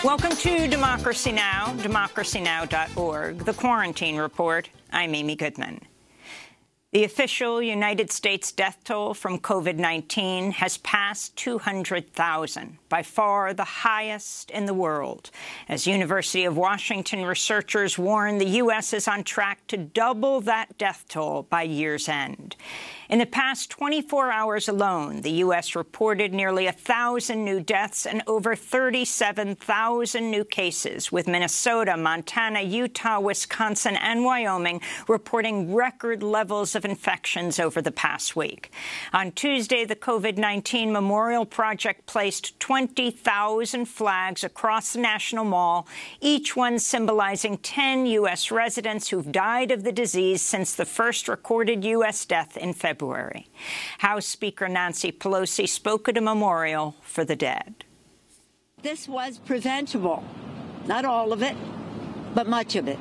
Welcome to Democracy Now!, democracynow.org, The Quarantine Report. I'm Amy Goodman. The official United States death toll from COVID-19 has passed 200,000, by far the highest in the world. As University of Washington researchers warn, the U.S. is on track to double that death toll by year's end. In the past 24 hours alone, the U.S. reported nearly 1,000 new deaths and over 37,000 new cases, with Minnesota, Montana, Utah, Wisconsin, and Wyoming reporting record levels of infections over the past week. On Tuesday, the COVID-19 Memorial Project placed 20,000 flags across the National Mall, each one symbolizing 10 U.S. residents who've died of the disease since the first recorded U.S. death in February. House Speaker Nancy Pelosi spoke at a memorial for the dead. This was preventable. Not all of it, but much of it.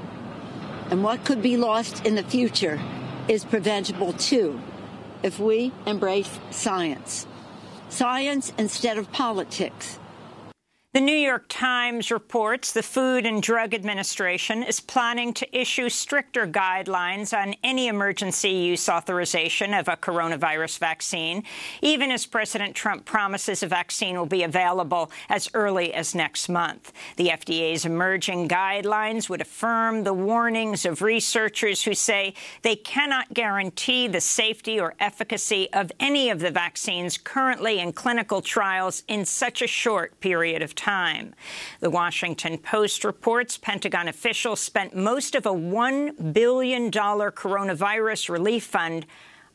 And what could be lost in the future is preventable, too, if we embrace science. Science instead of politics. The New York Times reports the Food and Drug Administration is planning to issue stricter guidelines on any emergency use authorization of a coronavirus vaccine, even as President Trump promises a vaccine will be available as early as next month. The FDA's emerging guidelines would affirm the warnings of researchers who say they cannot guarantee the safety or efficacy of any of the vaccines currently in clinical trials in such a short period of time. The Washington Post reports Pentagon officials spent most of a $1 billion coronavirus relief fund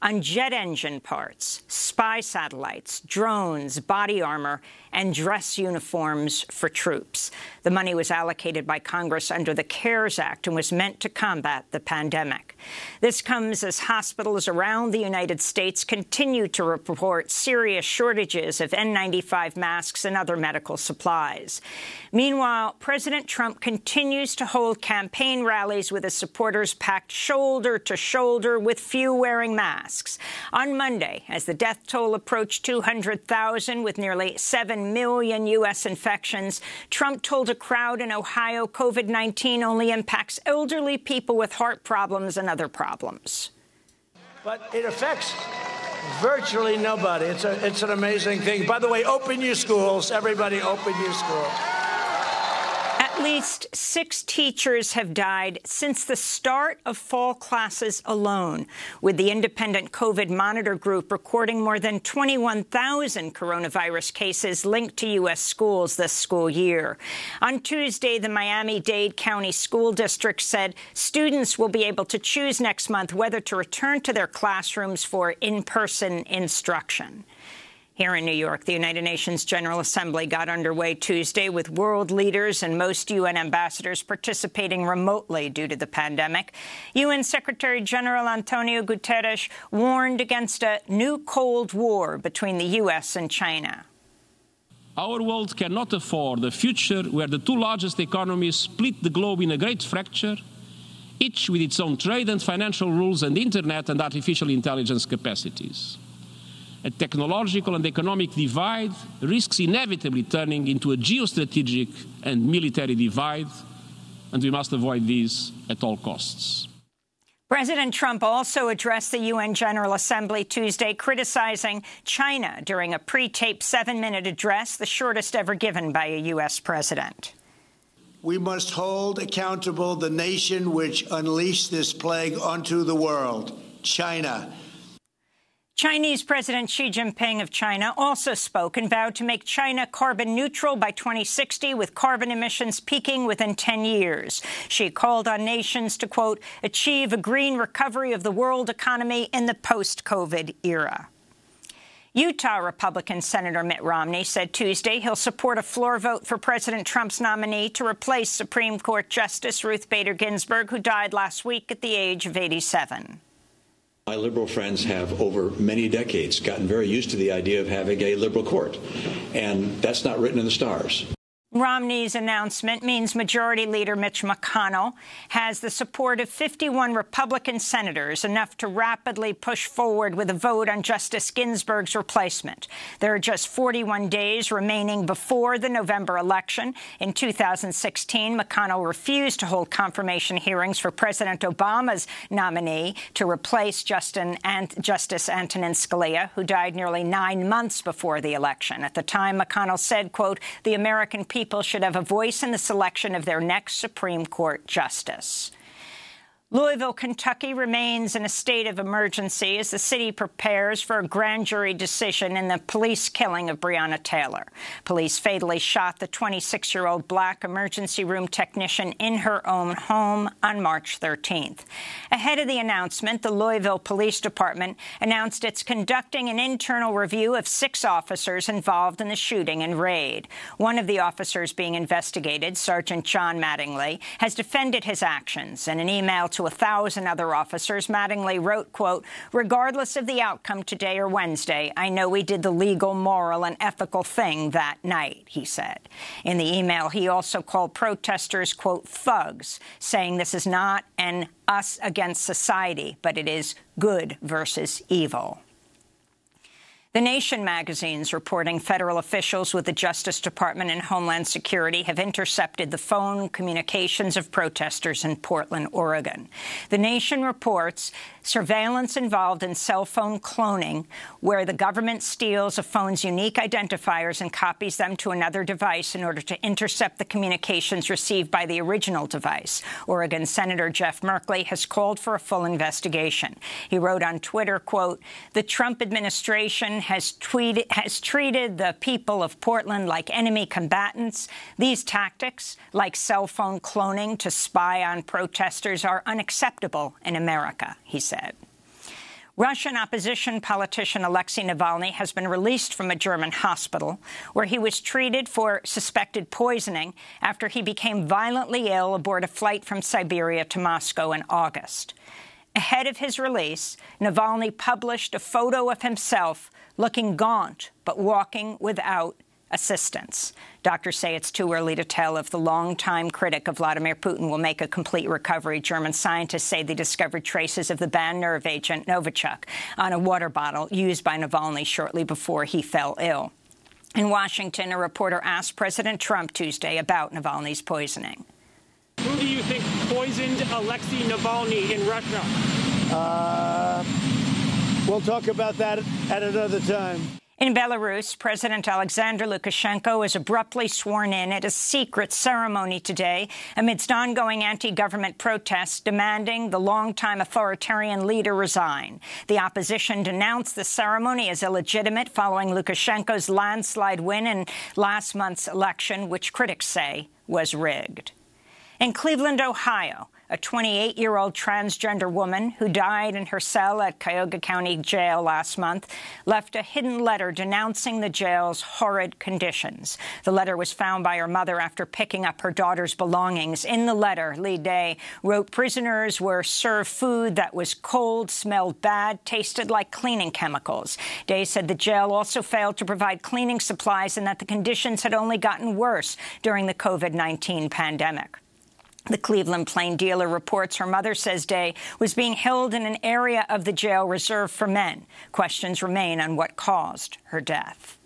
on jet engine parts, spy satellites, drones, body armor, and dress uniforms for troops. The money was allocated by Congress under the CARES Act and was meant to combat the pandemic. This comes as hospitals around the United States continue to report serious shortages of N95 masks and other medical supplies. Meanwhile, President Trump continues to hold campaign rallies with his supporters packed shoulder to shoulder with few wearing masks. On Monday, as the death toll approached 200,000 with nearly 7 million U.S. infections, Trump told a crowd in Ohio COVID-19 only impacts elderly people with heart problems and other problems. But it affects virtually nobody. It's an amazing thing. By the way, open your schools. Everybody open your schools. At least 6 teachers have died since the start of fall classes alone, with the independent COVID monitor group recording more than 21,000 coronavirus cases linked to U.S. schools this school year. On Tuesday, the Miami-Dade County School District said students will be able to choose next month whether to return to their classrooms for in-person instruction. Here in New York, the United Nations General Assembly got underway Tuesday with world leaders and most UN ambassadors participating remotely due to the pandemic. UN Secretary General Antonio Guterres warned against a new Cold War between the U.S. and China. Our world cannot afford a future where the two largest economies split the globe in a great fracture, each with its own trade and financial rules and internet and artificial intelligence capacities. A technological and economic divide risks inevitably turning into a geostrategic and military divide, and we must avoid these at all costs. President Trump also addressed the UN General Assembly Tuesday, criticizing China during a pre-taped 7-minute address, the shortest ever given by a U.S. president. We must hold accountable the nation which unleashed this plague onto the world, China. Chinese President Xi Jinping of China also spoke and vowed to make China carbon neutral by 2060, with carbon emissions peaking within 10 years. Xi called on nations to, quote, achieve a green recovery of the world economy in the post-COVID era. Utah Republican Senator Mitt Romney said Tuesday he'll support a floor vote for President Trump's nominee to replace Supreme Court Justice Ruth Bader Ginsburg, who died last week at the age of 87. My liberal friends have, over many decades, gotten very used to the idea of having a liberal court, and that's not written in the stars. Romney's announcement means Majority Leader Mitch McConnell has the support of 51 Republican senators, enough to rapidly push forward with a vote on Justice Ginsburg's replacement. There are just 41 days remaining before the November election. In 2016, McConnell refused to hold confirmation hearings for President Obama's nominee to replace Justice Antonin Scalia, who died nearly 9 months before the election. At the time, McConnell said, quote, "The American people should have a voice in the selection of their next Supreme Court justice." Louisville, Kentucky remains in a state of emergency as the city prepares for a grand jury decision in the police killing of Breonna Taylor. Police fatally shot the 26-year-old black emergency room technician in her own home on March 13th. Ahead of the announcement, the Louisville Police Department announced it's conducting an internal review of 6 officers involved in the shooting and raid. One of the officers being investigated, Sergeant John Mattingly, has defended his actions. In an email to 1,000 other officers, Mattingly wrote, quote, "Regardless of the outcome today or Wednesday, I know we did the legal, moral, and ethical thing that night," he said. In the email, he also called protesters, quote, thugs, saying this is not an us against society, but it is good versus evil. The Nation magazine's reporting federal officials with the Justice Department and Homeland Security have intercepted the phone communications of protesters in Portland, Oregon. The Nation reports surveillance involved in cell phone cloning, where the government steals a phone's unique identifiers and copies them to another device in order to intercept the communications received by the original device. Oregon Senator Jeff Merkley has called for a full investigation. He wrote on Twitter, quote, "The Trump administration has treated the people of Portland like enemy combatants. These tactics, like cell phone cloning to spy on protesters, are unacceptable in America," he said. Russian opposition politician Alexei Navalny has been released from a German hospital where he was treated for suspected poisoning after he became violently ill aboard a flight from Siberia to Moscow in August. Ahead of his release, Navalny published a photo of himself looking gaunt but walking without assistance. Doctors say it's too early to tell if the longtime critic of Vladimir Putin will make a complete recovery. German scientists say they discovered traces of the banned nerve agent Novichok on a water bottle used by Navalny shortly before he fell ill. In Washington, a reporter asked President Trump Tuesday about Navalny's poisoning. Who do you think poisoned Alexei Navalny in Russia? We'll talk about that at another time. In Belarus, President Alexander Lukashenko was abruptly sworn in at a secret ceremony today amidst ongoing anti-government protests demanding the longtime authoritarian leader resign. The opposition denounced the ceremony as illegitimate following Lukashenko's landslide win in last month's election, which critics say was rigged. In Cleveland, Ohio, a 28-year-old transgender woman who died in her cell at Cuyahoga County Jail last month left a hidden letter denouncing the jail's horrid conditions. The letter was found by her mother after picking up her daughter's belongings. In the letter, Lee Day wrote prisoners were served food that was cold, smelled bad, tasted like cleaning chemicals. Day said the jail also failed to provide cleaning supplies and that the conditions had only gotten worse during the COVID-19 pandemic. The Cleveland Plain Dealer reports her mother says Day was being held in an area of the jail reserved for men. Questions remain on what caused her death.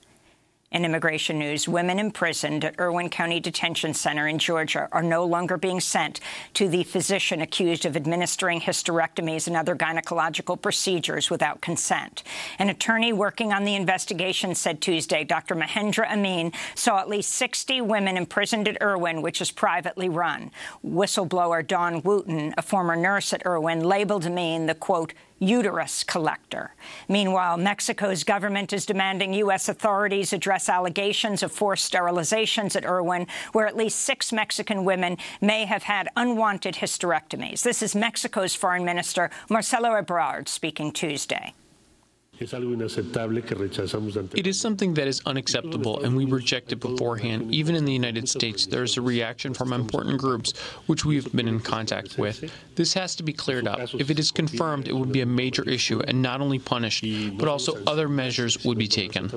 In immigration news, women imprisoned at Irwin County Detention Center in Georgia are no longer being sent to the physician accused of administering hysterectomies and other gynecological procedures without consent. An attorney working on the investigation said Tuesday Dr. Mahendra Amin saw at least 60 women imprisoned at Irwin, which is privately run. Whistleblower Dawn Wooten, a former nurse at Irwin, labeled Amin the, quote, uterus collector. Meanwhile, Mexico's government is demanding U.S. authorities address allegations of forced sterilizations at Irwin, where at least 6 Mexican women may have had unwanted hysterectomies. This is Mexico's Foreign Minister Marcelo Ebrard speaking Tuesday. It is something that is unacceptable, and we reject it beforehand. Even in the United States, there is a reaction from important groups, which we have been in contact with. This has to be cleared up. If it is confirmed, it would be a major issue, and not only punished, but also other measures would be taken.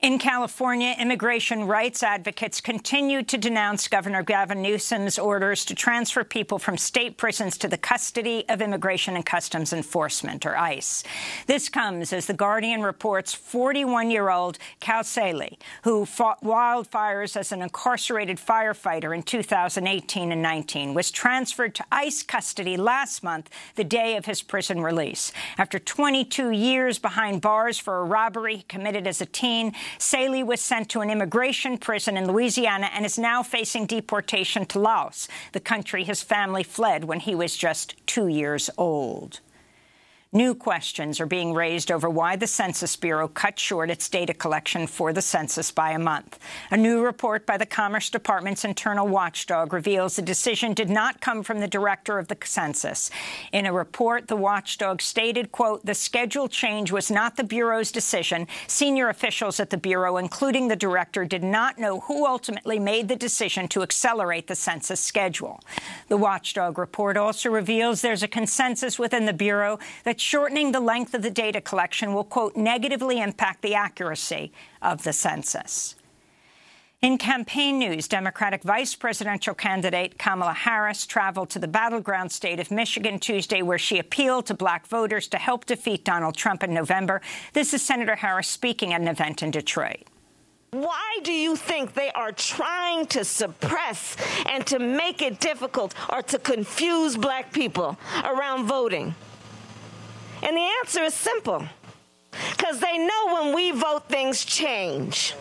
In California, immigration rights advocates continue to denounce Governor Gavin Newsom's orders to transfer people from state prisons to the custody of Immigration and Customs Enforcement, or ICE. This comes as The Guardian reports 41-year-old Cal Saley, who fought wildfires as an incarcerated firefighter in 2018 and 19, was transferred to ICE custody last month, the day of his prison release. After 22 years behind bars for a robbery he committed as a teen, Saley was sent to an immigration prison in Louisiana and is now facing deportation to Laos, the country his family fled when he was just 2 years old. New questions are being raised over why the Census Bureau cut short its data collection for the census by a month. A new report by the Commerce Department's internal watchdog reveals the decision did not come from the director of the census. In a report, the watchdog stated, quote, "The schedule change was not the Bureau's decision. Senior officials at the Bureau, including the director, did not know who ultimately made the decision to accelerate the census schedule." The watchdog report also reveals there's a consensus within the Bureau that shortening the length of the data collection will, quote, "negatively impact the accuracy of the census." In campaign news, Democratic vice presidential candidate Kamala Harris traveled to the battleground state of Michigan Tuesday, where she appealed to black voters to help defeat Donald Trump in November. This is Senator Harris speaking at an event in Detroit. Why do you think they are trying to suppress and to make it difficult or to confuse black people around voting? And the answer is simple, because they know when we vote, things change.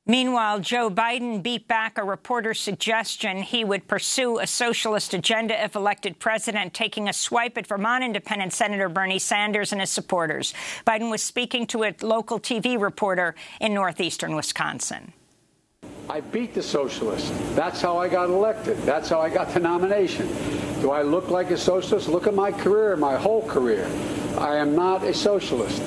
Meanwhile, Joe Biden beat back a reporter's suggestion he would pursue a socialist agenda if elected president, taking a swipe at Vermont Independent Senator Bernie Sanders and his supporters. Biden was speaking to a local TV reporter in northeastern Wisconsin. I beat the socialists. That's how I got elected. That's how I got the nomination. Do I look like a socialist? Look at my career, my whole career. I am not a socialist.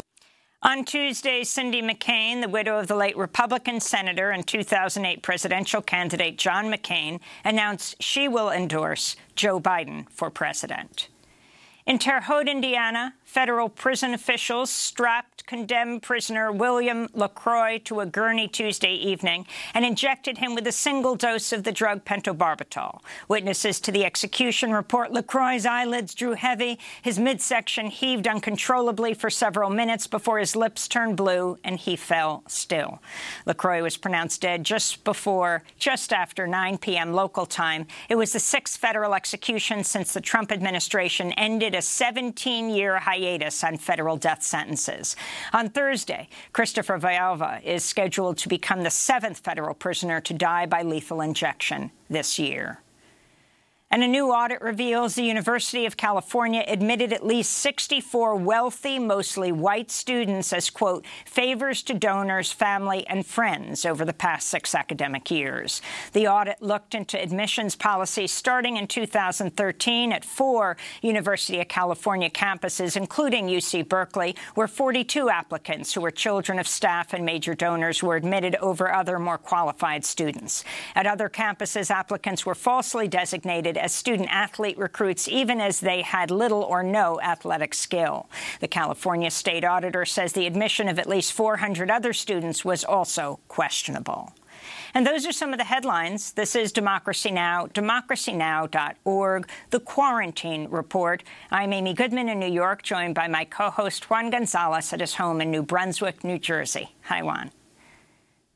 On Tuesday, Cindy McCain, the widow of the late Republican senator and 2008 presidential candidate John McCain, announced she will endorse Joe Biden for president. In Terre Haute, Indiana, federal prison officials strapped condemned prisoner William Lacroix to a gurney Tuesday evening and injected him with a single dose of the drug pentobarbital. Witnesses to the execution report Lacroix's eyelids drew heavy, his midsection heaved uncontrollably for several minutes before his lips turned blue and he fell still. Lacroix was pronounced dead just after 9 p.m. local time. It was the 6th federal execution since the Trump administration ended a 17-year hiatus on federal death sentences. On Thursday, Christopher Villalba is scheduled to become the 7th federal prisoner to die by lethal injection this year. And a new audit reveals the University of California admitted at least 64 wealthy, mostly white students as, quote, favors to donors, family, and friends over the past 6 academic years. The audit looked into admissions policies starting in 2013 at 4 University of California campuses, including UC Berkeley, where 42 applicants who were children of staff and major donors were admitted over other more qualified students. At other campuses, applicants were falsely designated as student-athlete recruits, even as they had little or no athletic skill. The California state auditor says the admission of at least 400 other students was also questionable. And those are some of the headlines. This is Democracy Now!, democracynow.org, The Quarantine Report. I'm Amy Goodman in New York, joined by my co-host Juan Gonzalez at his home in New Brunswick, New Jersey. Hi, Juan.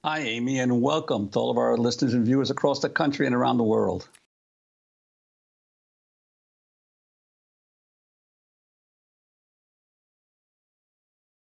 Hi, Amy, and welcome to all of our listeners and viewers across the country and around the world.